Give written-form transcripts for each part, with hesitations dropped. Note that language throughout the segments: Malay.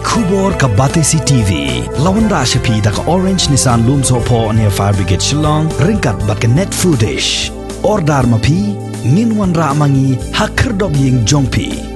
Kubor ka Batesi TV. Lawan Rashapi da ka Orange Nissan Looms Hopo near Fire Brigade Shillong. Ringkat bat ka net foodish. Ordar mapi. Minwan ra mangi hakerdog ying jongpi.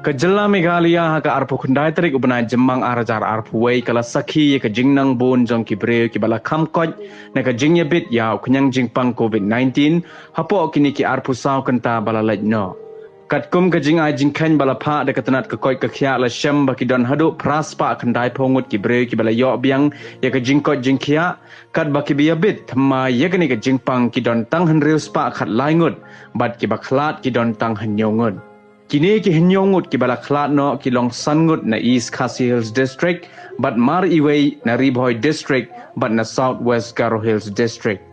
Kejela Meghalaya haka arpu kundai terik ubna jemang arajar arpu wei kala sakhi ke jingnang bon jong kibre ki bala kamkoj na ka jingye bit ya kunyang jingpang COVID-19 hapo kini ki arpu saw kenta bala lejno. Katkum ke jing ai jingkhen bala pha de katanat ka koi ka khya la shem ba ki don hadu praspa khandai phongut kibre ki bala yo biang ya ka jingkoj jingkhya kat ba ki biya bit thma ya kini ka jingpang ki don tang han reus pa khat laingut bat ki ba khlat ki don tang han nyongut. Kini ki hinyongut ki bala khlat no ki long sangut na East Khasi Hills District but mar iway na Ribhoy District but na Southwest Garo Hills District.